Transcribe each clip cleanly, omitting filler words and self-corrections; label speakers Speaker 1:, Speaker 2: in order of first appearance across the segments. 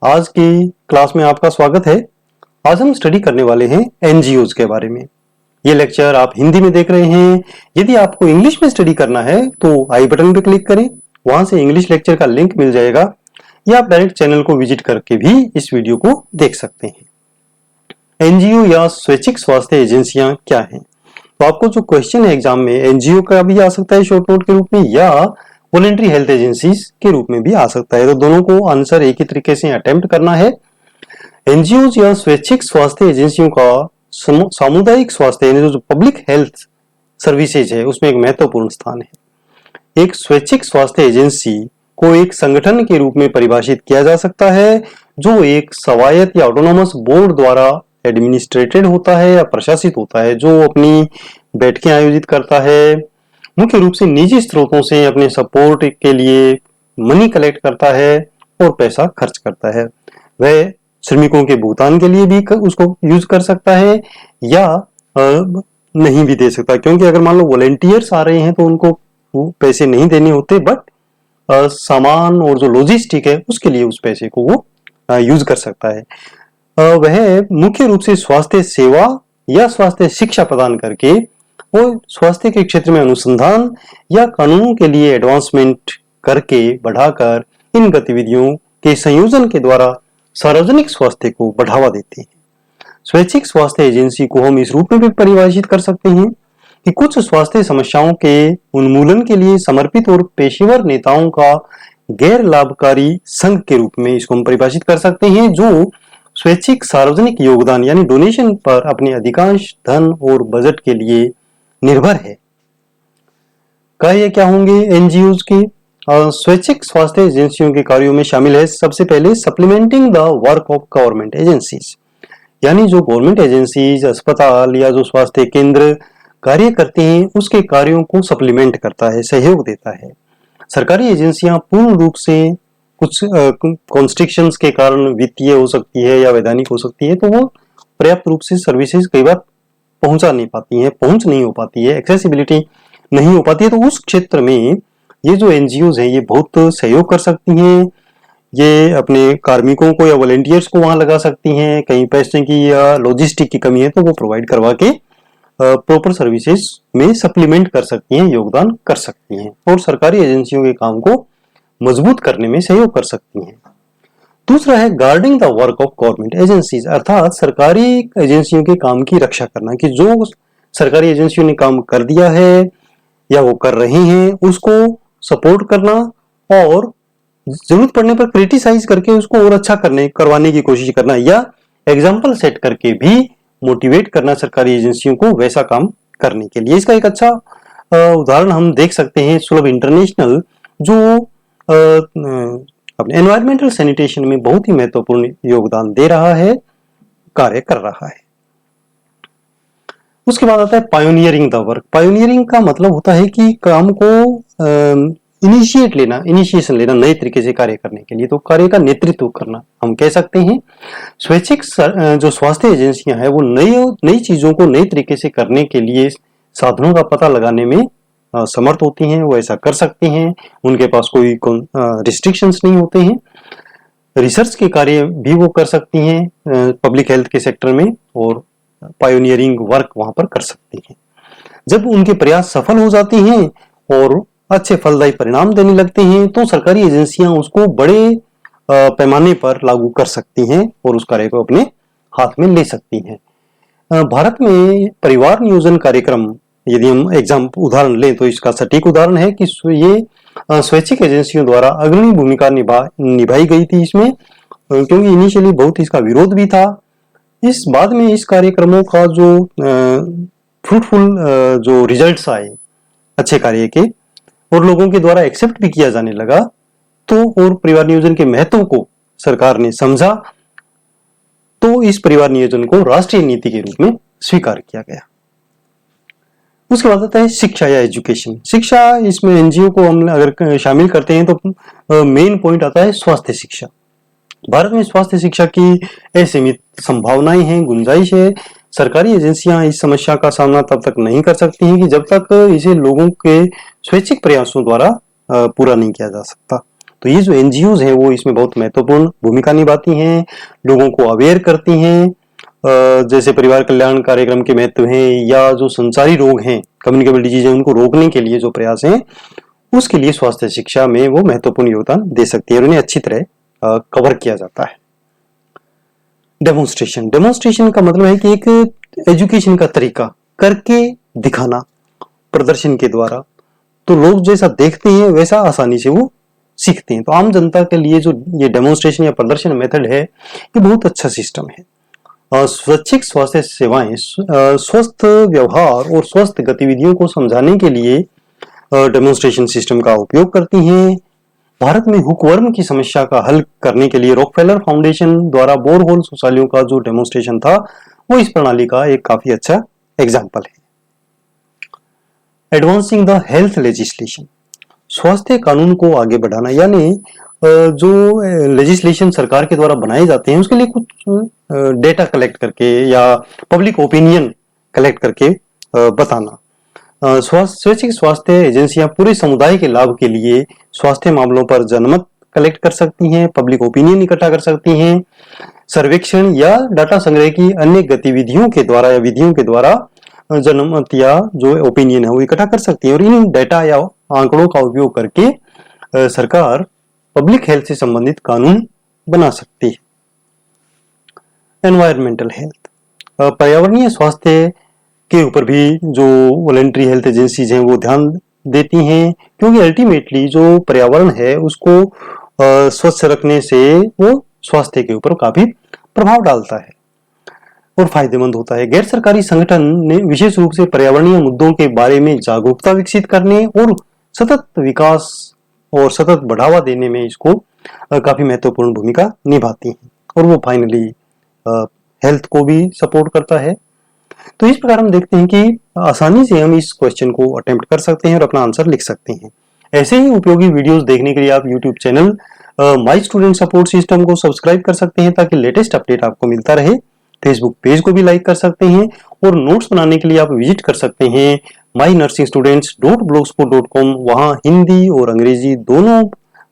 Speaker 1: आज की क्लास में आपका स्वागत है। आज हम स्टडी करने वाले हैं एनजीओज के बारे में। ये लेक्चर आप हिंदी में देख रहे हैं। यदि आपको इंग्लिश में स्टडी करना है तो आई बटन पे क्लिक करें, वहां से इंग्लिश लेक्चर का लिंक मिल जाएगा, या आप डायरेक्ट चैनल को विजिट करके भी इस वीडियो को देख सकते हैं। एनजीओ या स्वैच्छिक स्वास्थ्य एजेंसियां क्या हैं? तो आपको जो क्वेश्चन है एग्जाम में, एनजीओ का भी आ सकता है शॉर्ट नोट के रूप में, या वॉलंटरी हेल्थ एजेंसीज के रूप में भी आ सकता है। तो दोनों को आंसर एक ही तरीके से अटेम्प्ट करना है। एनजीओ या स्वैच्छिक स्वास्थ्य एजेंसियों का सामुदायिक स्वास्थ्य यानी जो पब्लिक हेल्थ सर्विसेज है उसमें एक महत्वपूर्ण स्थान है। एक स्वैच्छिक स्वास्थ्य एजेंसी को एक संगठन के रूप में परिभाषित किया जा सकता है जो एक स्वायत्त या ऑटोनोमस बोर्ड द्वारा एडमिनिस्ट्रेटेड होता है या प्रशासित होता है, जो अपनी बैठकें आयोजित करता है, मुख्य रूप से निजी स्रोतों से अपने सपोर्ट के लिए मनी कलेक्ट करता है और पैसा खर्च करता है। वह श्रमिकों के भुगतान के लिए भी उसको यूज कर सकता है या नहीं भी दे सकता, क्योंकि अगर मान लो वॉलेंटियर्स आ रहे हैं तो उनको वो पैसे नहीं देने होते, बट सामान और जो लॉजिस्टिक है उसके लिए उस पैसे को वो यूज कर सकता है। वह मुख्य रूप से स्वास्थ्य सेवा या स्वास्थ्य शिक्षा प्रदान करके वो स्वास्थ्य के क्षेत्र में अनुसंधान या कानूनों के लिए एडवांसमेंट करके बढ़ाकर इन गतिविधियों के संयोजन के द्वारा सार्वजनिक स्वास्थ्य को बढ़ावा देते हैं। स्वैच्छिक स्वास्थ्य एजेंसी को हम इस रूप में भी परिभाषित कर सकते हैं कि कुछ स्वास्थ्य समस्याओं के उन्मूलन के लिए समर्पित और पेशेवर नेताओं का गैर लाभकारी संघ के रूप में इसको हम परिभाषित कर सकते हैं, जो स्वैच्छिक सार्वजनिक योगदान यानी डोनेशन पर अपने अधिकांश धन और बजट के लिए निर्भर है। कार्य क्या होंगे एनजीओज के? स्वैच्छिक स्वास्थ्य एजेंसियों के कार्यों में शामिल है सबसे पहले supplementing the work of government agencies, यानी जो गवर्नमेंट एजेंसीज, अस्पताल या जो स्वास्थ्य केंद्र कार्य करते हैं उसके कार्यों को सप्लीमेंट करता है, सहयोग देता है। सरकारी एजेंसियां पूर्ण रूप से कुछ कॉन्स्ट्रिक्शंस के कारण वित्तीय हो सकती है या वैधानिक हो सकती है, तो वो पर्याप्त रूप से सर्विसेज कई बार पहुंच नहीं हो पाती है, एक्सेसिबिलिटी नहीं हो पाती है। तो उस क्षेत्र में ये जो एनजीओज हैं ये बहुत सहयोग कर सकती हैं। ये अपने कार्मिकों को या वॉलेंटियर्स को वहां लगा सकती हैं। कहीं पैसे की या लॉजिस्टिक की कमी है तो वो प्रोवाइड करवा के प्रॉपर सर्विसेज में सप्लीमेंट कर सकती हैं, योगदान कर सकती हैं और सरकारी एजेंसियों के काम को मजबूत करने में सहयोग कर सकती हैं। दूसरा है guarding the work of government agencies, अर्थात सरकारी एजेंसियों के काम की रक्षा करना, कि जो सरकारी एजेंसियों ने काम कर दिया है या वो कर रहे हैं उसको सपोर्ट करना और जरूरत पड़ने पर क्रिटिसाइज करके उसको और अच्छा करवाने की कोशिश करना, या एग्जाम्पल सेट करके भी मोटिवेट करना सरकारी एजेंसियों को वैसा काम करने के लिए। इसका एक अच्छा उदाहरण हम देख सकते हैं सुलभ इंटरनेशनल, जो अपने एनवायरमेंटल सैनिटेशन में बहुत ही महत्वपूर्ण योगदान दे रहा है, कार्य कर रहा है। उसके बाद आता है पायोनियरिंग द वर्क। पायोनियरिंग का मतलब होता है कि काम को इनिशिएशन लेना नए तरीके से कार्य करने के लिए, तो कार्य का नेतृत्व करना हम कह सकते हैं। स्वैच्छिक जो स्वास्थ्य एजेंसियां हैं वो नई चीजों को नए तरीके से करने के लिए साधनों का पता लगाने में समर्थ होती हैं, वो ऐसा कर सकती हैं, उनके पास कोई रिस्ट्रिक्शंस नहीं होते हैं। रिसर्च के कार्य भी वो कर सकती हैं पब्लिक हेल्थ के सेक्टर में, और पायोनियरिंग वर्क वहां पर कर सकती हैं। जब उनके प्रयास सफल हो जाते हैं और अच्छे फलदायी परिणाम देने लगते हैं तो सरकारी एजेंसियां उसको बड़े पैमाने पर लागू कर सकती हैं और उस कार्य को अपने हाथ में ले सकती हैं। भारत में परिवार नियोजन कार्यक्रम, यदि हम उदाहरण लें तो इसका सटीक उदाहरण है कि ये स्वैच्छिक एजेंसियों द्वारा अग्रणी भूमिका निभाई गई थी इसमें, क्योंकि इनिशियली बहुत इसका विरोध भी था। इस बाद में इस कार्यक्रमों का जो फ्रूटफुल जो रिजल्ट्स आए अच्छे कार्य के और लोगों के द्वारा एक्सेप्ट भी किया जाने लगा, तो और परिवार नियोजन के महत्व को सरकार ने समझा, तो इस परिवार नियोजन को राष्ट्रीय नीति के रूप में स्वीकार किया गया। उसके बाद आता है शिक्षा या एजुकेशन। शिक्षा, इसमें एनजीओ को हम अगर शामिल करते हैं तो मेन पॉइंट आता है स्वास्थ्य शिक्षा। भारत में स्वास्थ्य शिक्षा की असीमित संभावनाएं हैं, गुंजाइश है। सरकारी एजेंसियां इस समस्या का सामना तब तक नहीं कर सकती हैं कि जब तक इसे लोगों के स्वैच्छिक प्रयासों द्वारा पूरा नहीं किया जा सकता। तो ये जो एनजीओज हैं वो इसमें बहुत महत्वपूर्ण भूमिका निभाती हैं, लोगों को अवेयर करती हैं, जैसे परिवार कल्याण कार्यक्रम के महत्व हैं या जो संचारी रोग हैं, कम्युनिकेबल डिजीज है, उनको रोकने के लिए जो प्रयास हैं उसके लिए स्वास्थ्य शिक्षा में वो महत्वपूर्ण योगदान दे सकती है और इन्हें अच्छी तरह कवर किया जाता है। डेमोन्स्ट्रेशन का मतलब है कि एक एजुकेशन का तरीका करके दिखाना प्रदर्शन के द्वारा, तो लोग जैसा देखते हैं वैसा आसानी से वो सीखते हैं। तो आम जनता के लिए जो ये डेमोन्स्ट्रेशन या प्रदर्शन मेथड है ये बहुत अच्छा सिस्टम है। स्वैच्छिक स्वास्थ्य सेवाएं स्वस्थ व्यवहार और स्वस्थ गतिविधियों को समझाने के लिए डेमोन्स्ट्रेशन सिस्टम का उपयोग करती हैं। भारत में हुकवर्म की समस्या का हल करने के लिए रॉकफेलर फाउंडेशन द्वारा बोरहोल शौचालयों का जो डेमोन्स्ट्रेशन था वो इस प्रणाली का एक काफी अच्छा एग्जाम्पल है। एडवांसिंग द हेल्थ लेजिस्लेशन, स्वास्थ्य कानून को आगे बढ़ाना, यानी जो लेजिस्लेशन सरकार के द्वारा बनाए जाते हैं उसके लिए कुछ डेटा कलेक्ट करके या पब्लिक ओपिनियन कलेक्ट करके बताना। स्वैच्छिक स्वास्थ्य एजेंसियां पूरे समुदाय के लाभ के लिए स्वास्थ्य मामलों पर जनमत कलेक्ट कर सकती हैं, पब्लिक ओपिनियन इकट्ठा कर सकती हैं, सर्वेक्षण या डाटा संग्रह की अन्य गतिविधियों के द्वारा या विधियों के द्वारा जनमत या जो ओपिनियन है वो इकट्ठा कर सकती है और इन डेटा या आंकड़ों का उपयोग करके सरकार पब्लिक हेल्थ से संबंधित कानून बना सकती है। एनवायरमेंटल हेल्थ, पर्यावरणीय स्वास्थ्य के ऊपर भी जो वॉलंटरी हेल्थ एजेंसीज हैं वो ध्यान देती हैं, क्योंकि अल्टीमेटली जो पर्यावरण है उसको स्वच्छ रखने से वो स्वास्थ्य के ऊपर काफी प्रभाव डालता है और फायदेमंद होता है। गैर सरकारी संगठन ने विशेष रूप से पर्यावरणीय मुद्दों के बारे में जागरूकता विकसित करने और सतत विकास और सतत बढ़ावा देने में इसको काफी महत्वपूर्ण भूमिका निभाती हैं और वो फाइनली हेल्थ को भी सपोर्ट करता है। तो इस प्रकार हम देखते हैं कि आसानी से हम इस क्वेश्चन को अटेम्प्ट कर सकते हैं और अपना आंसर लिख सकते हैं। ऐसे ही उपयोगी वीडियोस देखने के लिए आप YouTube channel my student support system को सब्सक्राइब कर सकते हैं ताकि लेटेस्ट अपडेट आपको मिलता रहे। फेसबुक पेज को भी लाइक कर सकते हैं और नोट्स बनाने के लिए आप विजिट कर सकते हैं mynursingstudents.blogspot.com। वहां हिंदी और अंग्रेजी दोनों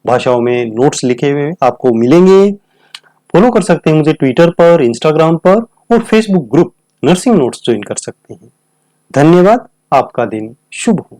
Speaker 1: भाषाओं में नोट्स लिखे हुए आपको मिलेंगे। फॉलो कर सकते हैं मुझे ट्विटर पर, इंस्टाग्राम पर और Facebook group nursing notes join कर सकते हैं। धन्यवाद, आपका दिन शुभ हो।